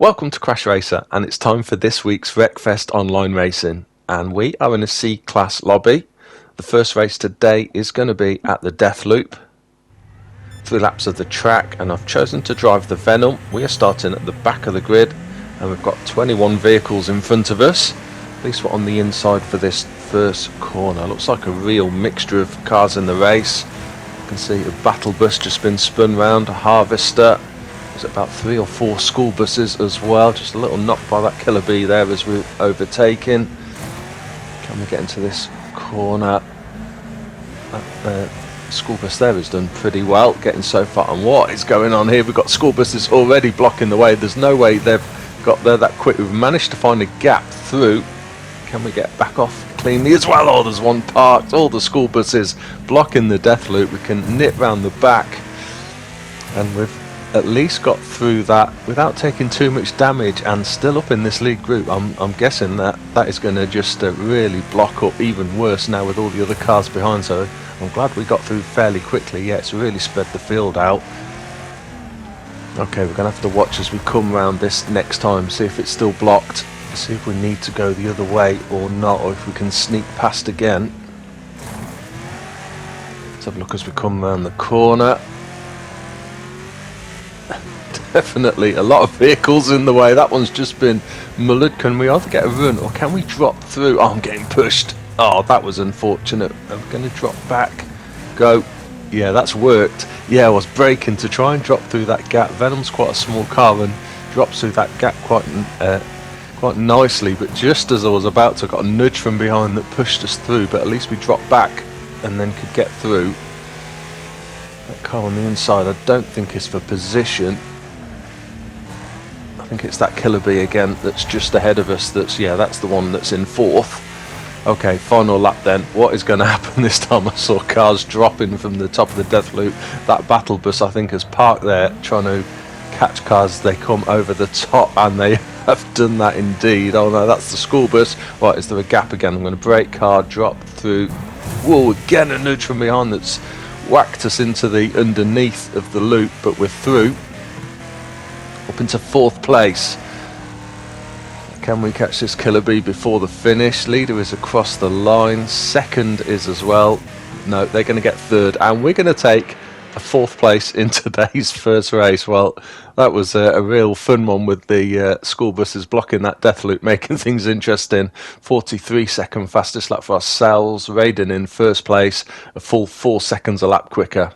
Welcome to CrashRacer, and it's time for this week's Wreckfest online racing. And we are in a C-Class lobby. The first race today is going to be at the Deathloop. 3 laps of the track, and I've chosen to drive the Venom. We are starting at the back of the grid, and we've got 21 vehicles in front of us. At least we're on the inside for this first corner. Looks like a real mixture of cars in the race. You can see a battle bus just been spun round, a harvester. There's about 3 or 4 school buses as well. Just a little knock by that killer bee there as we're overtaking. Can we get into this corner? That school bus there has done pretty well getting so far. And what is going on here? We've got school buses already blocking the way. There's no way they've got there that quick. We've managed to find a gap through. Can we get back off cleanly as well? Oh, there's one parked. All the school buses blocking the Deathloop. We can nip round the back, and we've at least got through that without taking too much damage, and still up in this lead group. I'm guessing that is going to just really block up even worse now with all the other cars behind, so I'm glad we got through fairly quickly. Yeah, it's really spread the field out. Okay, we're going to have to watch as we come round this next time, see if it's still blocked, see if we need to go the other way or not, or if we can sneak past again. Let's have a look as we come round the corner. Definitely a lot of vehicles in the way. That one's just been mullered. Can we either get a run or can we drop through? Oh, I'm getting pushed. Oh, that was unfortunate. I'm going to drop back. Go. Yeah, that's worked. Yeah, I was braking to try and drop through that gap. Venom's quite a small car and drops through that gap quite nicely, but just as I was about to, I got a nudge from behind that pushed us through, but at least we dropped back and then could get through. That car on the inside I don't think is for position. I think it's that killer bee again that's just ahead of us. That's the one that's in 4th. Okay, final lap then. What is going to happen this time? I saw cars dropping from the top of the Deathloop. That battle bus I think has parked there trying to catch cars. They come over the top, and they have done that indeed. Oh no, that's the school bus. Right, is there a gap again? I'm going to brake car, drop through. Whoa, again a nudge from behind that's whacked us into the underneath of the loop, but we're through. Up into 4th place. Can we catch this killer bee before the finish? Leader is across the line. 2nd is as well. No, they're going to get 3rd, and we're going to take a 4th place in today's first race. Well, that was a real fun one with the school buses blocking that Deathloop, making things interesting. 43-second fastest lap for ourselves. Raiden in 1st place, a full 4 seconds a lap quicker.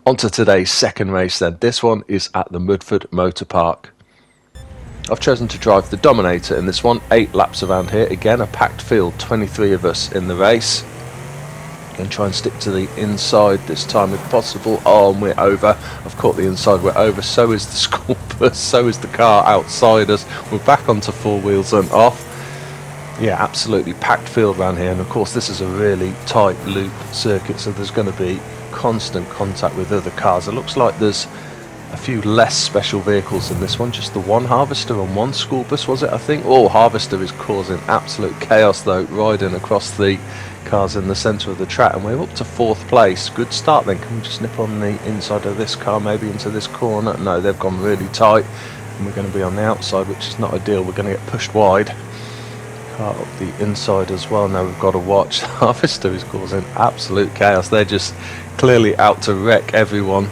On to today's second race then. This one is at the Mudford Motor Park. I've chosen to drive the Dominator in this one. 8 laps around here. Again, a packed field, 23 of us in the race. Going to try and stick to the inside this time if possible. Oh, and we're over. I've caught the inside, we're over. So is the school bus, so is the car outside us. We're back onto 4 wheels and off. Yeah, absolutely packed field around here. And of course, this is a really tight loop circuit, so there's going to be constant contact with other cars. It looks like there's a few less special vehicles in this one, just the one harvester and 1 school bus, was it, I think? Oh, harvester is causing absolute chaos though, riding across the cars in the centre of the track, and we're up to 4th place. Good start then. Can we just nip on the inside of this car, maybe into this corner? No, they've gone really tight, and we're going to be on the outside, which is not ideal. We're going to get pushed wide. Car up the inside as well. Now we've got to watch. Harvester is causing absolute chaos. They're just clearly out to wreck everyone.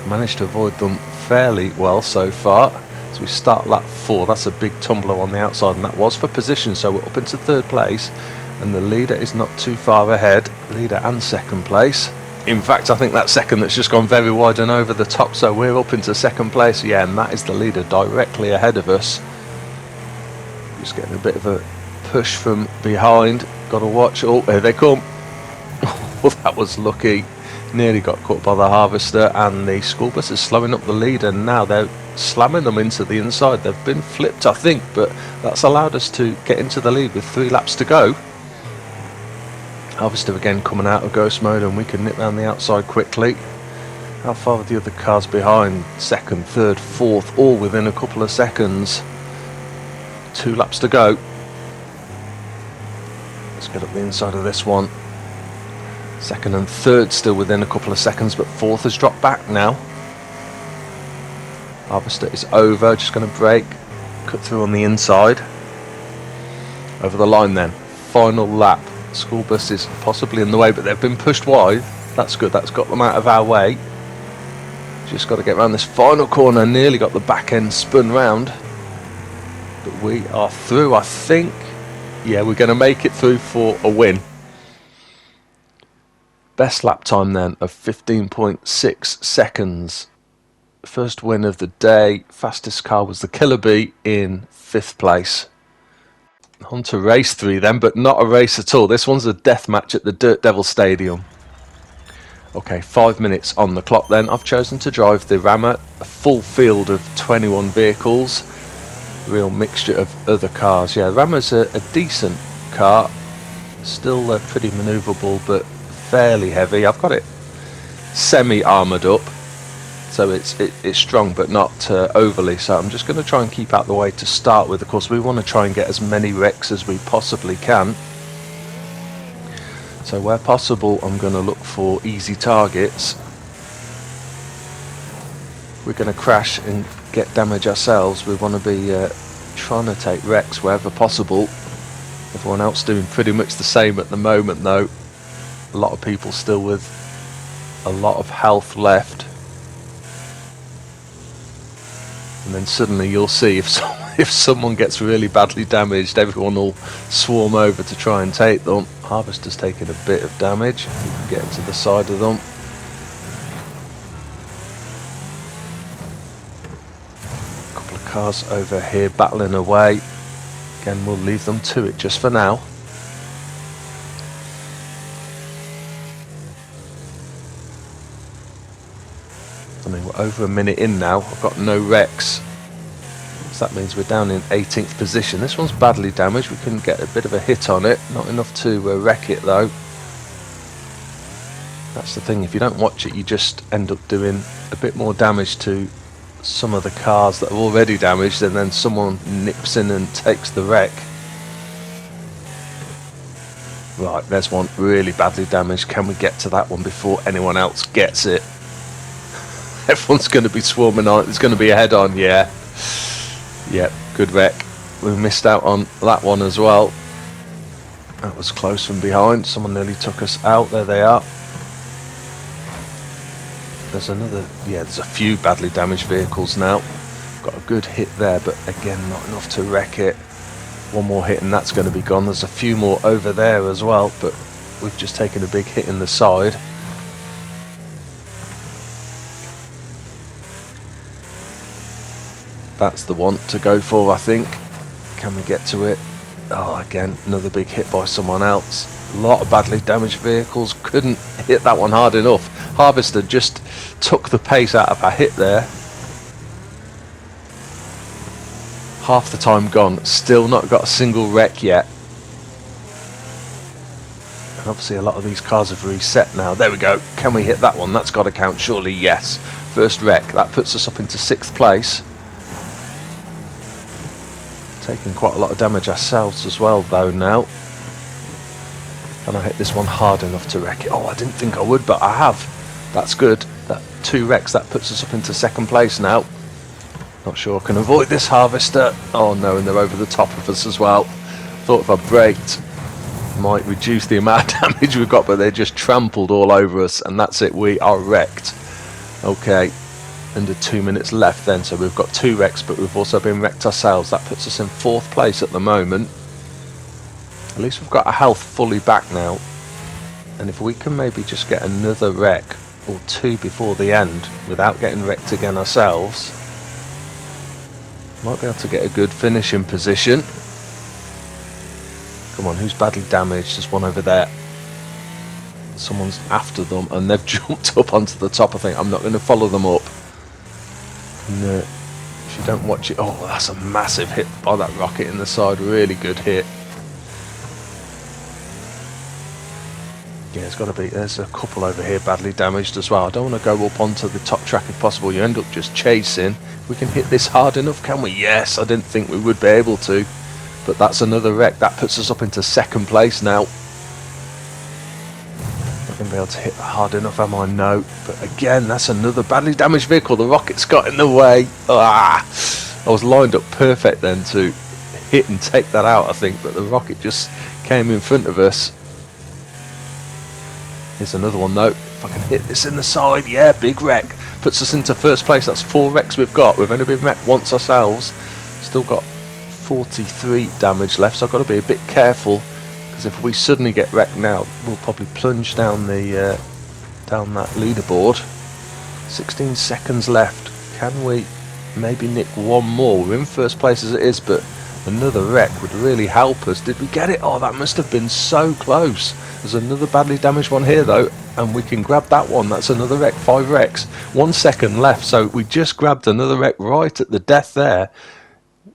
Managed to avoid them fairly well so far. So we start lap 4. That's a big tumbler on the outside, and that was for position, so we're up into 3rd place, and the leader is not too far ahead. Leader and 2nd place. In fact, I think that 2nd that's just gone very wide and over the top, so we're up into 2nd place. Yeah, and that is the leader directly ahead of us. Just getting a bit of a push from behind. Got to watch. Oh, here they come. Well, that was lucky. Nearly got caught by the harvester, and the school bus is slowing up the lead, and now they're slamming them into the inside. They've been flipped, I think, but that's allowed us to get into the lead with 3 laps to go. Harvester again coming out of ghost mode, and we can nip round the outside quickly. How far are the other cars behind? 2nd, 3rd, 4th, all within a couple of seconds. 2 laps to go. Let's get up the inside of this one. 2nd and 3rd still within a couple of seconds, but 4th has dropped back now. Harvester is over, just going to brake, cut through on the inside. Over the line then, final lap. School bus is possibly in the way, but they've been pushed wide. That's good, that's got them out of our way. Just got to get around this final corner, nearly got the back end spun round. But we are through, I think. Yeah, we're going to make it through for a win. Best lap time then of 15.6 seconds. First win of the day. Fastest car was the Killer Bee in 5th place. On to race 3 then, but not a race at all. This one's a death match at the Dirt Devil Stadium. Okay, 5 minutes on the clock then. I've chosen to drive the Rammer, a full field of 21 vehicles. Real mixture of other cars. Yeah, Rammer's a decent car. Still pretty manoeuvrable, but fairly heavy. I've got it semi-armoured up, so it's strong but not overly, so I'm just going to try and keep out the way to start with. Of course, we want to try and get as many wrecks as we possibly can. So where possible, I'm going to look for easy targets. We're going to crash and get damage ourselves. We want to be trying to take wrecks wherever possible. Everyone else doing pretty much the same at the moment though. A lot of people still with a lot of health left. And then suddenly you'll see if someone gets really badly damaged, everyone will swarm over to try and take them. Harvester's taking a bit of damage. We can get to the side of them. A couple of cars over here battling away. Again, we'll leave them to it just for now. I mean, we're over a minute in now. I've got no wrecks. So that means we're down in 18th position. This one's badly damaged. We can get a bit of a hit on it. Not enough to wreck it though. That's the thing. If you don't watch it, you just end up doing a bit more damage to some of the cars that are already damaged, and then someone nips in and takes the wreck. Right, there's one really badly damaged. Can we get to that one before anyone else gets it? Everyone's going to be swarming on. There's going to be a head on, yeah. Yep, good wreck. We missed out on that one as well. That was close from behind. Someone nearly took us out. There they are. There's another, yeah, there's a few badly damaged vehicles now. Got a good hit there, but again, not enough to wreck it. One more hit and that's going to be gone. There's a few more over there as well, but we've just taken a big hit in the side. That's the one to go for, I think. Can we get to it? Oh, again, another big hit by someone else. A lot of badly damaged vehicles. Couldn't hit that one hard enough. Harvester just took the pace out of our hit there. Half the time gone. Still not got a single wreck yet. And obviously a lot of these cars have reset now. There we go. Can we hit that one? That's got to count, surely. Yes. First wreck. That puts us up into 6th place. Taking quite a lot of damage ourselves as well though now. Can I hit this one hard enough to wreck it? Oh, I didn't think I would, but I have. That's good. That 2 wrecks, that puts us up into 2nd place now. Not sure I can avoid this Harvester. Oh no, and they're over the top of us as well. Thought if I braked, might reduce the amount of damage we've got, but they just trampled all over us, and that's it. We are wrecked. Okay. Under 2 minutes left then, so we've got 2 wrecks, but we've also been wrecked ourselves. That puts us in 4th place at the moment. At least we've got our health fully back now, and if we can maybe just get another wreck or 2 before the end without getting wrecked again ourselves, might be able to get a good finishing position. Come on, who's badly damaged? There's one over there. Someone's after them and they've jumped up onto the top. I think I'm not going to follow them up. No, if you don't watch it. Oh, that's a massive hit by that rocket in the side. Really good hit. Yeah, it's got to be. There's a couple over here badly damaged as well. I don't want to go up onto the top track if possible. You end up just chasing. We can hit this hard enough, can we? Yes, I didn't think we would be able to. But that's another wreck. That puts us up into 2nd place now. not going to be able to hit hard enough, am I? No. But again, that's another badly damaged vehicle. The rocket's got in the way. I was lined up perfect then to hit and take that out, I think, but the rocket just came in front of us. Here's another one though. If I can hit this in the side, yeah, big wreck. Puts us into first place. That's 4 wrecks we've got. We've only been wrecked once ourselves. Still got 43 damage left, so I've got to be a bit careful, because if we suddenly get wrecked now, we'll probably plunge down the down that leaderboard. 16 seconds left. Can we maybe nick one more? We're in first place as it is, but another wreck would really help us. Did we get it? Oh, that must have been so close. There's another badly damaged one here though, and we can grab that one. That's another wreck. 5 wrecks. 1 second left, so we just grabbed another wreck right at the death there.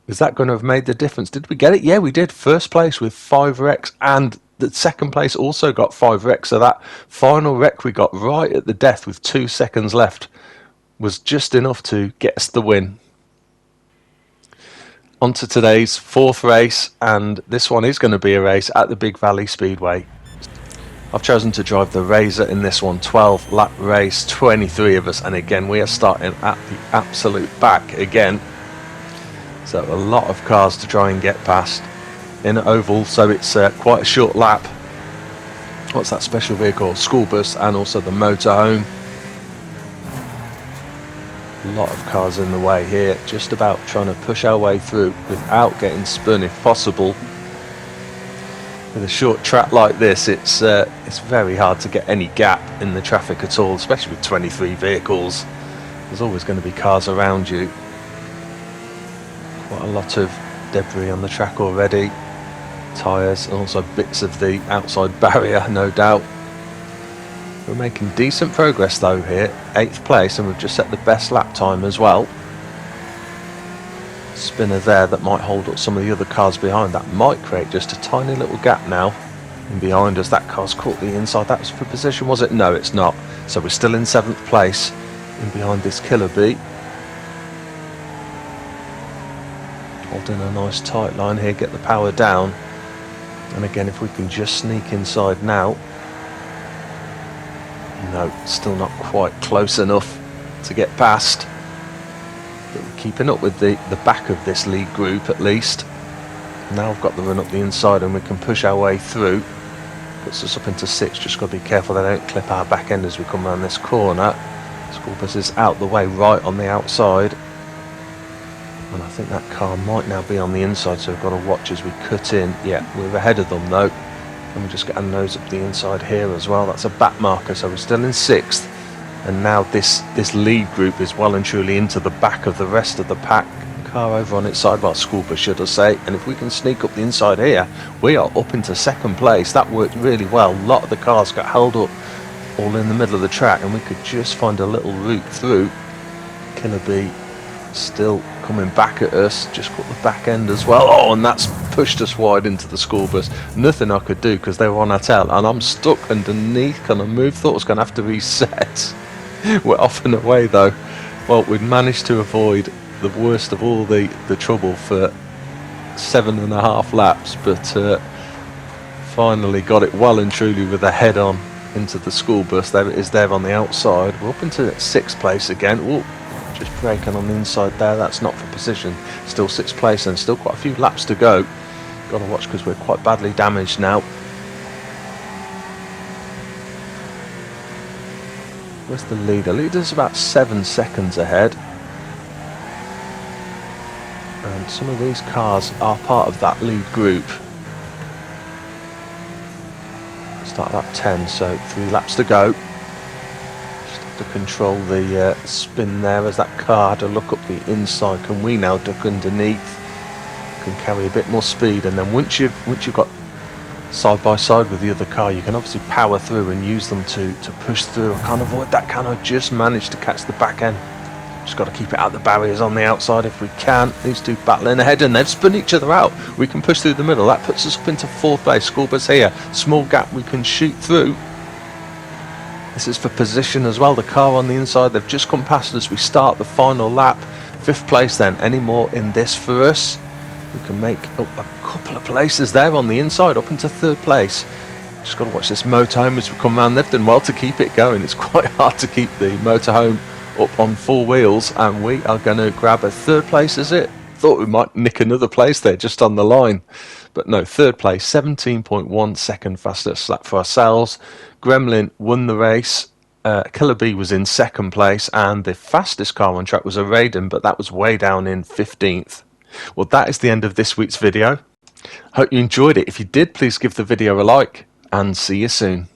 Is that going to have made the difference? Did we get it? Yeah, we did. First place with 5 wrecks, and the second place also got 5 wrecks. So that final wreck we got right at the death with 2 seconds left was just enough to get us the win. On to today's 4th race, and this one is going to be a race at the Big Valley Speedway. I've chosen to drive the Razor in this one, 12 lap race, 23 of us, and again we are starting at the absolute back again. So a lot of cars to try and get past in an oval, so it's quite a short lap. What's that special vehicle? School bus, and also the motorhome. A lot of cars in the way here, just about trying to push our way through without getting spun if possible. With a short track like this, it's very hard to get any gap in the traffic at all, especially with 23 vehicles. There's always going to be cars around you. Quite a lot of debris on the track already. Tyres, and also bits of the outside barrier, no doubt. We're making decent progress though here, 8th place, and we've just set the best lap time as well. Spinner there that might hold up some of the other cars behind. That might create just a tiny little gap now in behind us. That car's caught the inside. That was for position, was it? No, it's not. So we're still in 7th place in behind this Killer Bee. Holding a nice tight line here, get the power down. And again, if we can just sneak inside now. No, still not quite close enough to get past. But we're keeping up with the back of this lead group at least. Now we've got the run up the inside and we can push our way through. Puts us up into 6th. Just got to be careful they don't clip our back end as we come around this corner. School bus is out the way right on the outside. And I think that car might now be on the inside, so we've got to watch as we cut in. Yeah, we're ahead of them though. And we just get our nose up the inside here as well. That's a back marker, so we're still in 6th. And now this lead group is well and truly into the back of the rest of the pack. Car over on its side, well, school bus should I say. And if we can sneak up the inside here, we are up into 2nd place. That worked really well. A lot of the cars got held up all in the middle of the track, and we could just find a little route through. Killer Bee still coming back at us, just got the back end as well. Oh, and that's pushed us wide into the school bus. Nothing I could do because they were on our tail, and I'm stuck underneath. Kind of move, thought I was going to have to reset. We're off and away though. Well, we'd managed to avoid the worst of all the trouble for 7.5 laps, but finally got it well and truly with a head on into the school bus. There it is there on the outside. We're up into 6th place again. Ooh, just braking on the inside there. That's not for position. Still 6th place and still quite a few laps to go. Got to watch because we're quite badly damaged now. Where's the leader? Leader's about 7 seconds ahead. And some of these cars are part of that lead group. Start at 10, so 3 laps to go. Just have to control the spin there as that car had to look up the inside. Can we now duck underneath? Can carry a bit more speed, and then once you've got side by side with the other car, you can obviously power through and use them to push through. I can't avoid that, can I? Just managed to catch the back end. Just got to keep it out the barriers on the outside if we can. These two battling ahead, and they've spun each other out. We can push through the middle. That puts us up into 4th place. School bus here, small gap we can shoot through. This is for position as well. The car on the inside, they've just come past us. We start the final lap. 5th place then. Any more in this for us? We can make up a couple of places there on the inside, up into 3rd place. Just got to watch this motorhome as we come round. They've done well to keep it going. It's quite hard to keep the motorhome up on 4 wheels, and we are going to grab a 3rd place, is it? Thought we might nick another place there just on the line, but no, 3rd place, 17.1 second fastest lap for ourselves. Gremlin won the race. Killer B was in 2nd place, and the fastest car on track was a Raiden, but that was way down in 15th. Well, that is the end of this week's video. Hope you enjoyed it. If you did, please give the video a like, and see you soon.